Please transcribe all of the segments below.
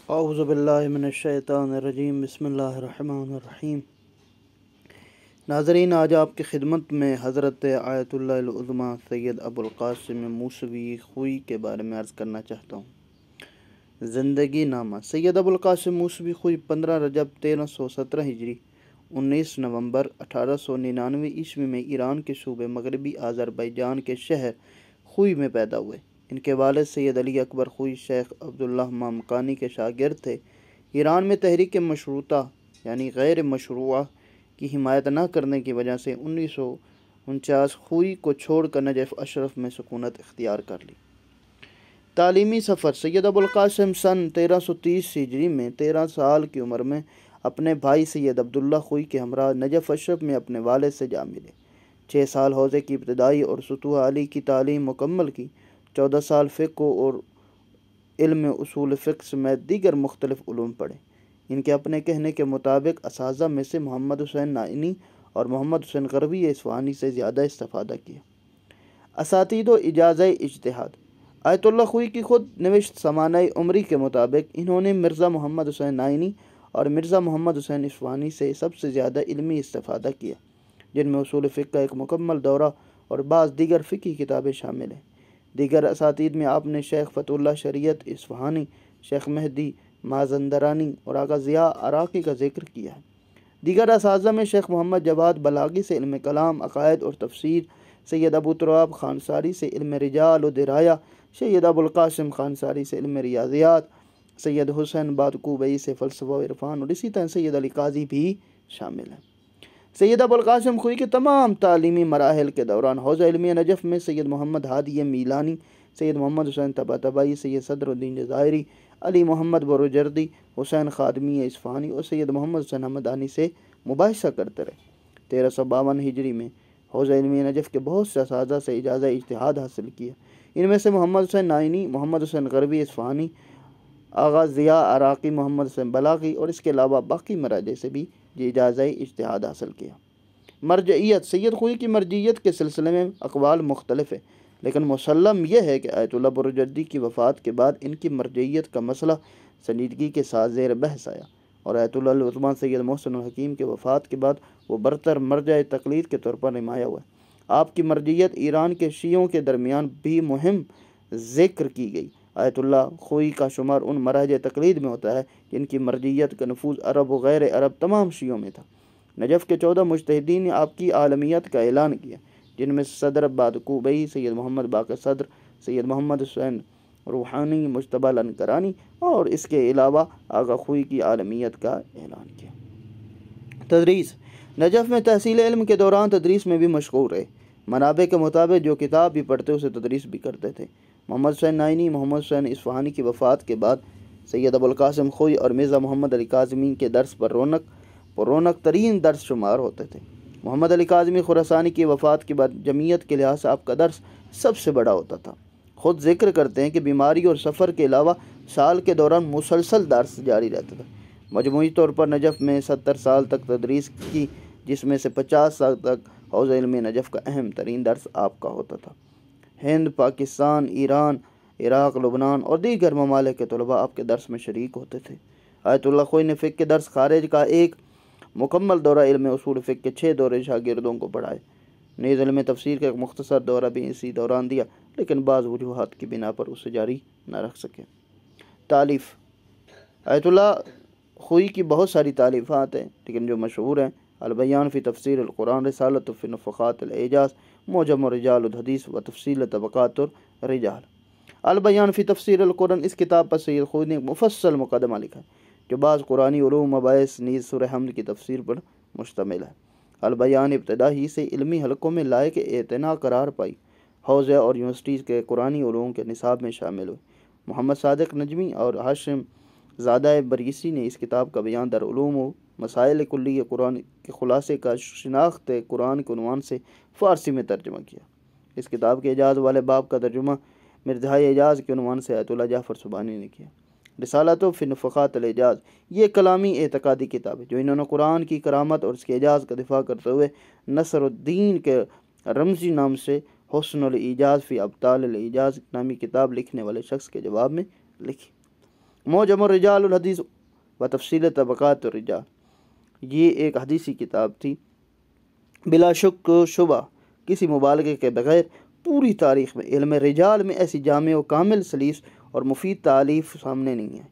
اعوذ باللہ من الشیطان الرجیم، بسم اللہ الرحمن الرحیم۔ ناظرین، آج آپ کی خدمت میں حضرت آیت اللہ العظمیٰ سید ابو القاسم موسوی خوئی کے بارے میں عرض کرنا چاہتا ہوں۔ زندگی نامہ: سید ابو القاسم موسوی خوئی 15 رجب 1317 ہجری 19 نومبر 1899 عیسوی میں ایران کے صوبے مغربی آذربائیجان کے شہر خوئی میں پیدا ہوئے۔ ان کے والد سید علی اکبر خوئی شیخ عبداللہ مامکانی کے شاگرد تھے۔ ایران میں تحریک مشروطہ یعنی غیر مشروعہ کی حمایت نہ کرنے کی وجہ سے 1949 خوئی کو چھوڑ کر نجف اشرف میں سکونت اختیار کر لی۔ تعلیمی سفر: سید ابو القاسم سن 1330 ہجری میں 13 سال کی عمر میں اپنے بھائی سید عبداللہ خوئی کے ہمراہ نجف اشرف میں اپنے والد سے جا ملے۔ 6 سال حوزے کی ابتدائی اور سطوح عالی کی تعلیم مکمل کی۔ 14 سال فقہ اور علم اصول فقہ سمیت دیگر مختلف علوم پڑھے۔ ان کے اپنے کہنے کے مطابق اساتذہ میں سے محمد حسین نائینی اور محمد حسین غربی اصفہانی سے زیادہ استفادہ کیا۔ اساتید و اجازہ اجتہاد: آیت اللہ خوئی کی خود نوشت سمانہ عمری کے مطابق انہوں نے مرزا محمد حسین نائینی اور مرزا محمد حسین اصفہانی سے سب سے زیادہ علمی استفادہ کیا، جن میں اصول فقہ کا ایک مکمل دورہ اور بعض دیگر فقہی کتابیں شامل ہیں۔ دیگر اساتید میں آپ نے شیخ فتح اللہ شریعت اصفہانی، شیخ مہدی مازندرانی اور آغا ضیاء عراقی کا ذکر کیا ہے۔ دیگر اساتذہ میں شیخ محمد جواد بلاغی سے علم کلام، عقائد اور تفسیر، سید ابو تراب خانساری سے علم رجال و درایا، سید ابو القاسم خانساری سے علم ریاضیات، سید حسین بادکوبئی سے فلسفہ و عرفان، اور اسی طرح سید علی قاضی بھی شامل ہیں۔ سید ابو القاسم خوئی کے تمام تعلیمی مراحل کے دوران حوزہ علمیہ نجف میں سید محمد ہادی میلانی، سید محمد حسین طباطبائی، سید صدر الدین جزائری، علی محمد بروجردی، حسین خادمی اصفہانی اور سید محمد حسین حمدانی سے مباحثہ کرتے رہے۔ 1352 ہجری میں حوزہ علمیہ نجف کے بہت سے اساتذہ سے اجازہ اجتہاد حاصل کیا۔ ان میں سے محمد حسین نائینی، محمد حسین غربی اصفہانی، آغا ضیاء عراقی، محمد حسین بلاغی اور اس کے علاوہ باقی مراجع سے بھی اجازہ اجتہاد حاصل کیا۔ مرجعیت: سید خوئی کی مرجعیت کے سلسلے میں اقوال مختلف ہے، لیکن مسلم یہ ہے کہ آیت اللہ بروجردی کی وفات کے بعد ان کی مرجعیت کا مسئلہ سنجیدگی کے ساتھ زیر بحث آیا، اور آیت اللہ العظمیٰ سید محسن الحکیم کے وفات کے بعد وہ برتر مرجع تقلید کے طور پر نمایاں ہوا ہے۔ آپ کی مرجعیت ایران کے شیعوں کے درمیان بھی مہم ذکر کی گئی۔ آیت اللہ خوئی کا شمار ان مراجع تقلید میں ہوتا ہے جن کی مرجعیت کا نفوذ عرب و غیر عرب تمام شیعوں میں تھا۔ نجف کے 14 مجتہدین نے آپ کی عالمیت کا اعلان کیا، جن میں صدر بادکوبئی، سید محمد باقر صدر، سید محمد حسین روحانی، مجتبی لنکرانی اور اس کے علاوہ آغا خوئی کی عالمیت کا اعلان کیا۔ تدریس: نجف میں تحصیل علم کے دوران تدریس میں بھی مشغول رہے۔ منابع کے مطابق جو کتاب بھی پڑھتے اسے تدریس بھی کرتے تھے۔ محمد حسین نائینی، محمد حسین اصفہانی کی وفات کے بعد سید ابو القاسم خوئی اور مرزا محمد علی کاظمی کے درس پر رونق ترین درس شمار ہوتے تھے۔ محمد علی کاظمی خراسانی کی وفات کے بعد جمعیت کے لحاظ سے آپ کا درس سب سے بڑا ہوتا تھا۔ خود ذکر کرتے ہیں کہ بیماری اور سفر کے علاوہ سال کے دوران مسلسل درس جاری رہتا تھا۔ مجموعی طور پر نجف میں 70 سال تک تدریس کی، جس میں سے 50 سال تک حوزہ علم نجف کا اہم ترین درس آپ کا ہوتا تھا۔ ہند، پاکستان، ایران، عراق، لبنان اور دیگر ممالک کے طلباء آپ کے درس میں شریک ہوتے تھے۔ آیت اللہ خوئی نے فقہ کے درس خارج کا ایک مکمل دورہ علم اصول فقہ کے 6 دورے شاگردوں کو پڑھائے۔ نیز علم تفسیر کا ایک مختصر دورہ بھی اسی دوران دیا، لیکن بعض وجوہات کی بنا پر اسے جاری نہ رکھ سکے۔ تالیف: آیت اللہ خوئی کی بہت ساری تالیفات ہیں، لیکن جو مشہور ہیں: البیان فی تفسیر القرآن، رسالۃ فی نفقات الاعجاز، معجم رجال الحدیث و تفصیل طبقات الرجال۔ البیان فی تفسیر القرآن، اس کتاب پر سید خوئی نے ایک مفصل مقدمہ لکھا ہے جو بعض قرآنی علوم مباحث نیز سورہ حمد کی تفسیر پر مشتمل ہے۔ البیان ابتدا ہی سے علمی حلقوں میں لائق اعتنا قرار پائی۔ حوزہ اور یونیورسٹیز کے قرآنی علوم کے نصاب میں شامل ہوئی۔ محمد صادق نجمی اور ہاشم زادہ بریسی نے اس کتاب کا بیان در علوم و مسائل کلی قرآن کے خلاصے کا شناخت قرآن کے عنوان سے فارسی میں ترجمہ کیا۔ اس کتاب کے اعجاز والے باب کا ترجمہ مرجعہ اعجاز کے عنوان سے آیت اللہ جعفر سبحانی نے کیا۔ رسالۃ فی نفقات الاعجاز، یہ کلامی اعتقادی کتاب ہے جو انہوں نے قرآن کی کرامت اور اس کے اعجاز کا دفاع کرتے ہوئے نصر الدین کے رمزی نام سے حسن الاعجاز فی ابطال الاعجاز نامی کتاب لکھنے والے شخص کے جواب میں لکھی۔ معجم الرجال الحدیث و تفصیل طبقات الرجال، یہ ایک حدیثی کتاب تھی۔ بلا شک و شبہ کسی مبالغے کے بغیر پوری تاریخ میں علم رجال میں ایسی جامع و کامل سلیس اور مفید تالیف سامنے نہیں ہے۔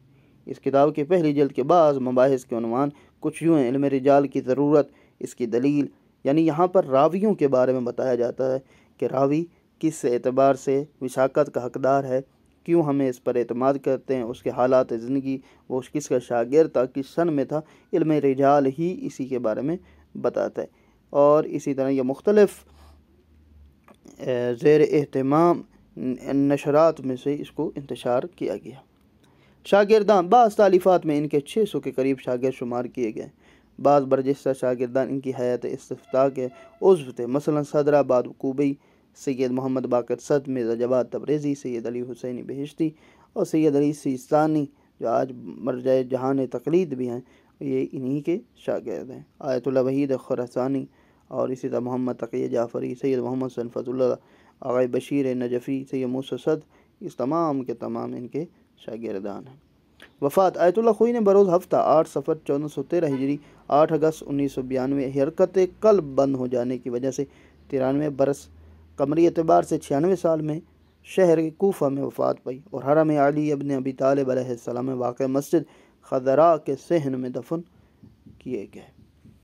اس کتاب کی پہلی جلد کے بعض مباحث کے عنوان کچھ یوں ہیں: علم رجال کی ضرورت، اس کی دلیل، یعنی یہاں پر راویوں کے بارے میں بتایا جاتا ہے کہ راوی کس اعتبار سے وثاقت کا حقدار ہے، کیوں ہمیں اس پر اعتماد کرتے ہیں، اس کے حالات زندگی، وہ کس کا شاگرد تھا، کس سن میں تھا۔ علم رجال ہی اسی کے بارے میں بتاتا ہے، اور اسی طرح یہ مختلف زیر اہتمام نشرات میں سے اس کو انتشار کیا گیا۔ شاگردان، بعض تالیفات میں ان کے 600 کے قریب شاگرد شمار کیے گئے۔ بعض برجستہ شاگردان ان کی حیات استفتاء کے عضو تھے، مثلا صدر آباد کوبی، سید محمد باقر صدر، مرزا جواد تبریزی، سید علی حسینی بہشتی اور سید علی سیستانی، جو آج مرجع جہان تقلید بھی ہیں، یہ انہی کے شاگرد ہیں۔ آیت اللہ وحید خراسانی اور اسی طرح محمد تقی جعفری، سید محمد صنفت اللہ، آغا بشیر نجفی، سید موسیٰ صدر، اس تمام کے تمام ان کے شاگردان ہیں۔ وفات: آیت اللہ خوئی نے بروز ہفتہ 8 صفر 1413 ہجری 8 اگست 1992 حرکت قلب بند ہو جانے کی وجہ سے 93 برس قمری اعتبار سے 96 سال میں شہر کوفہ میں وفات پائی، اور حرم علی ابن ابی طالب علیہ السلام میں واقع مسجد خضراء کے صحن میں دفن کیے گئے۔